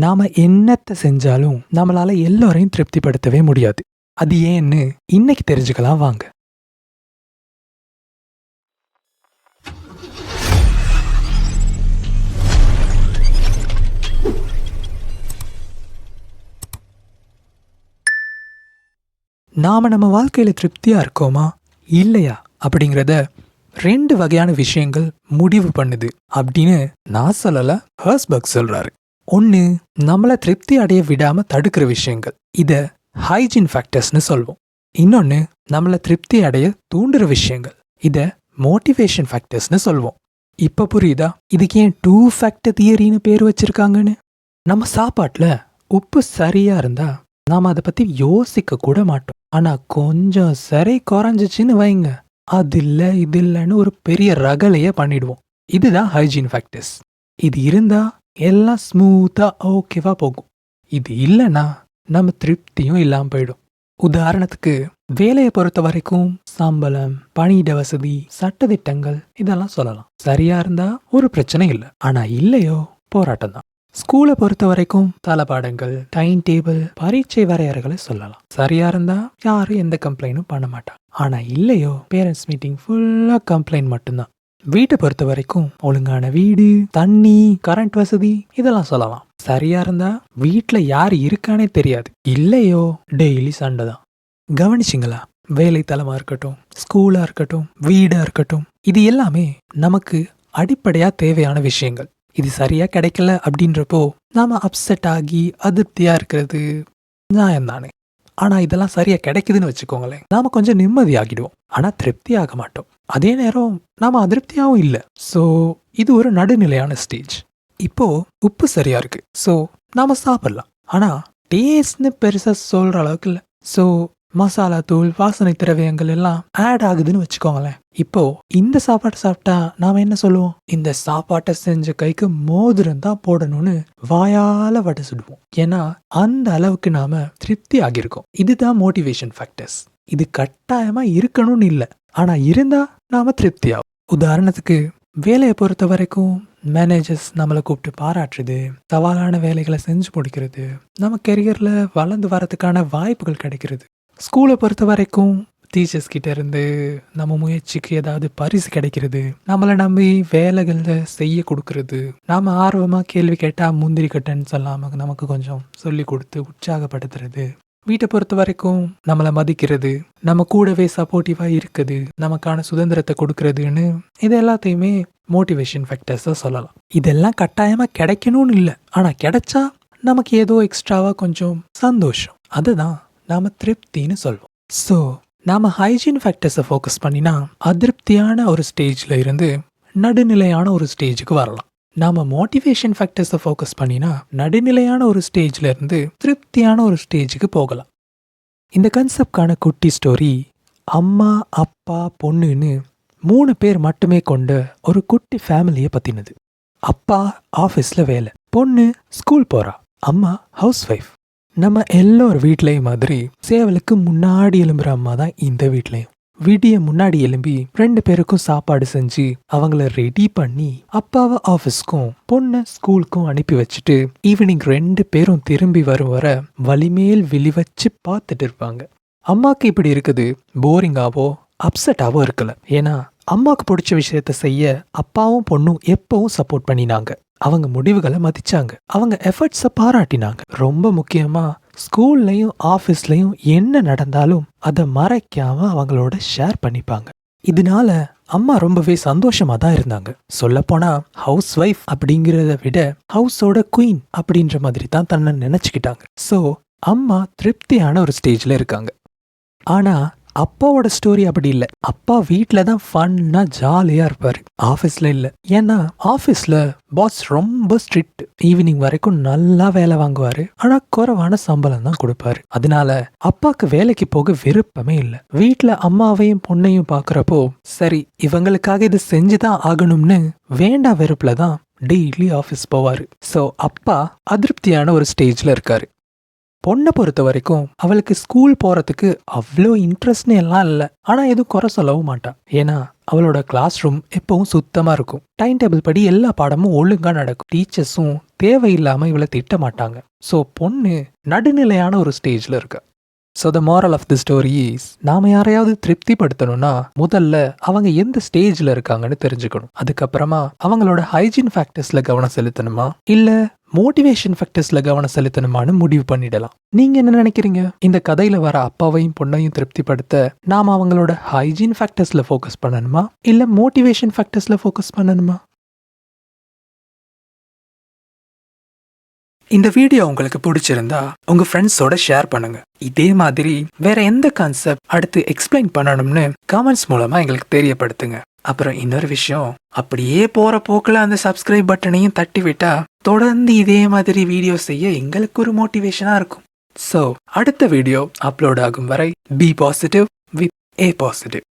நாம என்னத்தை செஞ்சாலும் நம்மளால எல்லாரையும் திருப்திப்படுத்தவே முடியாது. அது ஏன்னு இன்னைக்கு தெரிஞ்சுக்கலாம் வாங்க. நாம நம்ம வாழ்க்கையில திருப்தியா இருக்கோமா இல்லையா அப்படிங்கிறத 2 வகையான விஷயங்கள் முடிவு பண்ணுது அப்படின்னு நான் சொல்லல, ஹர்ஸ்பர்க் சொல்றாரு. ஒன்று, நம்மளை திருப்தி அடைய விடாம தடுக்கிற விஷயங்கள், இத ஹைஜீன் ஃபேக்டர்ஸ்னு சொல்வோம். இன்னொன்று, நம்மளை திருப்தி அடைய தூண்டுற விஷயங்கள், இத மோட்டிவேஷன் ஃபேக்டர்ஸ்னு சொல்வோம். இப்ப புரியுதா இதுக்கு ஏன் 2 ஃபேக்டர் தியரின்னு பேர் வச்சிருக்காங்கன்னு? நம்ம சாப்பாட்டுல உப்பு சரியா இருந்தா நாம அதை பத்தி யோசிக்க கூட மாட்டோம். ஆனா கொஞ்சம் சரி குறைஞ்சிச்சுன்னு வைங்க, அது இல்ல இது இல்லைன்னு ஒரு பெரிய ரகலைய பண்ணிடுவோம். இதுதான் ஹைஜீன் ஃபேக்டர்ஸ். இது இருந்தா எல்லாம் ஸ்மூத்தா ஓகேவா போகும். இது இல்லைன்னா நம்ம திருப்தியும் இல்லாம போயிடும். உதாரணத்துக்கு வேலையை பொறுத்த வரைக்கும் சம்பளம், பணியிட வசதி, சட்டதிட்டங்கள் இதெல்லாம் சொல்லலாம். சரியா இருந்தா ஒரு பிரச்சனை இல்லை, ஆனா இல்லையோ போராட்டம் தான். ஸ்கூலை பொறுத்த வரைக்கும் தளபாடங்கள், டைம் டேபிள், பரீட்சை வரையறைகளை சொல்லலாம். சரியா இருந்தா யாரும் எந்த கம்ப்ளைண்டும் பண்ண மாட்டாங்க, ஆனா இல்லையோ பேரண்ட்ஸ் மீட்டிங் ஃபுல்லா கம்ப்ளைண்ட் மட்டும்தான். வீட்டை பொறுத்த வரைக்கும் ஒழுங்கான வீடு, தண்ணி, கரண்ட் வசதி இதெல்லாம் சொல்லலாம். சரியா இருந்தா வீட்டுல யார் இருக்கானே தெரியாது, இல்லையோ டெய்லி சண்டை தான். கவனிச்சிங்களா? வேலை தளமா இருக்கட்டும், ஸ்கூலா இருக்கட்டும், வீடா இருக்கட்டும், இது எல்லாமே நமக்கு அடிப்படையா தேவையான விஷயங்கள். இது சரியா கிடைக்கல அப்படின்றப்போ நாம அப்செட் ஆகி அதிருப்தியா இருக்கிறது நியாயம்தானே. ஆனா இதெல்லாம் சரியா கிடைக்குதுன்னு வச்சுக்கோங்களேன், நாம கொஞ்சம் நிம்மதி ஆகிடுவோம், ஆனா திருப்தி ஆக மாட்டோம். அதே நேரம் நாம அதிருப்தியாவும் இல்லை. ஸோ இது ஒரு நடுநிலையான ஸ்டேஜ். இப்போ உப்பு சரியா இருக்கு, ஸோ நாம சாப்பிடலாம். ஆனா டேஸ்ட்னு பெருசா சொல்ற அளவுக்கு இல்லை. ஸோ மசாலா தூள், வாசனை திரவியங்கள் எல்லாம் ஆட் ஆகுதுன்னு வச்சுக்கோங்களேன். இப்போ இந்த சாப்பாட்டை சாப்பிட்டா நாம என்ன சொல்லுவோம்? இந்த சாப்பாட்டை செஞ்ச கைக்கு மோதிரம் தான் போடணும்னு வாயால வடை சுடுவோம். ஏன்னா அந்த அளவுக்கு நாம திருப்தி ஆகியிருக்கோம். இதுதான் மோட்டிவேஷன் ஃபேக்டர்ஸ். இது கட்டாயமா இருக்கணும்னு இல்லை, ஆனா இருந்தா நாம திருப்தி ஆகும். உதாரணத்துக்கு வேலையை பொறுத்த வரைக்கும் மேனேஜர்ஸ் நம்மளை கூப்பிட்டு பாராட்டுறது, சவாலான வேலைகளை செஞ்சு முடிக்கிறது, நம்ம கெரியர்ல வளர்ந்து வரதுக்கான வாய்ப்புகள் கிடைக்கிறது. ஸ்கூலை பொறுத்த வரைக்கும் டீச்சர்ஸ் கிட்ட இருந்து நம்ம முயற்சிக்கு ஏதாவது பரிசு கிடைக்கிறது, நம்மளை நம்பி வேலைகளை செய்ய கொடுக்கறது, நாம ஆர்வமா கேள்வி கேட்டா முந்திரி கட்டன்னு சொல்லாம நமக்கு கொஞ்சம் சொல்லி கொடுத்து உற்சாகப்படுத்துறது. வீட்டை பொறுத்த வரைக்கும் நம்மளை மதிக்கிறது, நம்ம கூடவே சப்போர்ட்டிவா இருக்குது, நமக்கான சுதந்திரத்தை கொடுக்கறதுன்னு இது எல்லாத்தையுமே மோட்டிவேஷன் ஃபேக்டர்ஸா சொல்லலாம். இதெல்லாம் கட்டாயமா கிடைக்கணும்னு இல்லை, ஆனா கிடைச்சா நமக்கு ஏதோ எக்ஸ்ட்ராவா கொஞ்சம் சந்தோஷம், அதுதான் நாம திருப்தின்னு சொல்வோம். ஸோ நாம ஹைஜீன் ஃபேக்டர்ஸை ஃபோக்கஸ் பண்ணினா அதிருப்தியான ஒரு ஸ்டேஜ்ல இருந்து நடுநிலையான ஒரு ஸ்டேஜுக்கு வரலாம். நாம மோட்டிவேஷன் ஃபேக்டர்ஸை ஃபோக்கஸ் பண்ணினா நடுநிலையான ஒரு ஸ்டேஜ்ல இருந்து திருப்தியான ஒரு ஸ்டேஜுக்கு போகலாம். இந்த கன்செப்ட்கான குட்டி ஸ்டோரி அம்மா, அப்பா, பொண்ணுன்னு 3 பேர் மட்டுமே கொண்ட ஒரு குட்டி ஃபேமிலியை பத்தினது. அப்பா ஆஃபீஸ்ல வேலை, பொண்ணு ஸ்கூல் போறா, அம்மா ஹவுஸ் ஒய்ஃப். நம்ம எல்லோர் வீட்லயும் மாதிரி சேவலுக்கு முன்னாடி எழும்புற அம்மா தான் இந்த வீட்லயும். விடிய முன்னாடி எழும்பி 2 பேருக்கும் சாப்பாடு செஞ்சு அவங்கள ரெடி பண்ணி அப்பாவை ஆஃபீஸ்க்கும் பொண்ணை ஸ்கூலுக்கும் அனுப்பி வச்சுட்டு ஈவினிங் 2 பேரும் திரும்பி வரும் வர வலிமேல் விழி வச்சு பார்த்துட்டு இருப்பாங்க. அம்மாக்கு இப்படி இருக்குது போரிங்காவோ அப்செட்டாவோ இருக்கல. ஏன்னா அம்மாவுக்கு பிடிச்ச விஷயத்த செய்ய அப்பாவும் பொண்ணும் எப்பவும் சப்போர்ட் பண்ணினாங்க. அவங்க முடிவுகளை மதிச்சாங்க, அவங்க எஃபர்ட்ஸை பாராட்டினாங்க. ரொம்ப முக்கியமா ஸ்கூல்லையும் ஆஃபீஸ்லையும் என்ன நடந்தாலும் அதை மறைக்காம அவங்களோட ஷேர் பண்ணிப்பாங்க. இதனால அம்மா ரொம்பவே சந்தோஷமா தான் இருந்தாங்க. சொல்லப்போனா ஹவுஸ் ஒய்ஃப் அப்படிங்கிறத விட ஹவுஸோட குயின் அப்படின்ற மாதிரி தான் தன்னை நினைச்சுக்கிட்டாங்க. ஸோ அம்மா திருப்தியான ஒரு ஸ்டேஜ்ல இருக்காங்க. ஆனா அப்பாவோட ஸ்டோரி அப்படி இல்லை. அப்பா வீட்டில் தான் ஃபன்னா ஜாலியா இருப்பாரு, ஆஃபீஸ்ல இல்லை. ஏன்னா ஆஃபீஸ்ல பாஸ் ரொம்ப ஸ்ட்ரிக்ட், ஈவினிங் வரைக்கும் நல்லா வேலை வாங்குவாரு, ஆனா குறைவான சம்பளம் தான் கொடுப்பாரு. அதனால அப்பாக்கு வேலைக்கு போக விருப்பமே இல்லை. வீட்டுல அம்மாவையும் பொண்ணையும் பாக்குறப்போ சரி இவங்களுக்காக இது செஞ்சுதான் ஆகணும்னு வேண்டா வெறுப்புல தான் டெய்லி ஆஃபீஸ் போவாரு. ஸோ அப்பா அதிருப்தியான ஒரு ஸ்டேஜ்ல இருக்காரு. பொண்ணை பொறுத்த வரைக்கும் அவளுக்கு ஸ்கூல் போறதுக்கு அவ்வளோ இன்ட்ரெஸ்ட்னு எல்லாம் இல்லை, ஆனா எதுவும் குறை சொல்லவும் மாட்டான். ஏன்னா அவளோட கிளாஸ் ரூம் எப்பவும் சுத்தமா இருக்கும், டைம் டேபிள் படி எல்லா பாடமும் ஒழுங்கா நடக்கும், டீச்சர்ஸும் தேவையில்லாம இவளை திட்ட மாட்டாங்க. ஸோ பொண்ணு நடுநிலையான ஒரு ஸ்டேஜ்ல இருக்கா. So the moral of the story is, நாம யாரையாவது திருப்திப்படுத்தணும்னா முதல்ல அவங்க எந்த ஸ்டேஜ்ல இருக்காங்கன்னு தெரிஞ்சுக்கணும். அதுக்கப்புறமா அவங்களோட ஹைஜீன் ஃபேக்டர்ஸ்ல கவனம் செலுத்தணுமா இல்ல மோட்டிவேஷன் ஃபேக்டர்ஸ்ல கவனம் செலுத்தணுமான்னு முடிவு பண்ணிடலாம். நீங்க என்ன நினைக்கிறீங்க? இந்த கதையில வர அப்பாவையும் பொண்ணையும் திருப்திப்படுத்த நாம அவங்களோட ஹைஜீன் ஃபேக்டர்ஸ்ல ஃபோக்கஸ் பண்ணணுமா இல்ல மோட்டிவேஷன் ஃபேக்டர்ஸ்ல ஃபோக்கஸ் பண்ணணுமா? இந்த வீடியோ உங்களுக்கு பிடிச்சிருந்தா உங்க ஃப்ரெண்ட்ஸோட ஷேர் பண்ணுங்க. இதே மாதிரி வேற எந்த கான்செப்ட் அடுத்து எக்ஸ்பிளைன் பண்ணணும்னு கமெண்ட்ஸ் மூலமா எங்களுக்கு தெரியப்படுத்துங்க. அப்புறம் இன்னொரு விஷயம், அப்படியே போற போக்குல அந்த சப்ஸ்கிரைப் பட்டனையும் தட்டி விட்டா தொடர்ந்து இதே மாதிரி வீடியோ செய்ய எங்களுக்கு ஒரு மோட்டிவேஷனா இருக்கும். ஸோ அடுத்த வீடியோ அப்லோட் ஆகும் வரை be positive with a positive.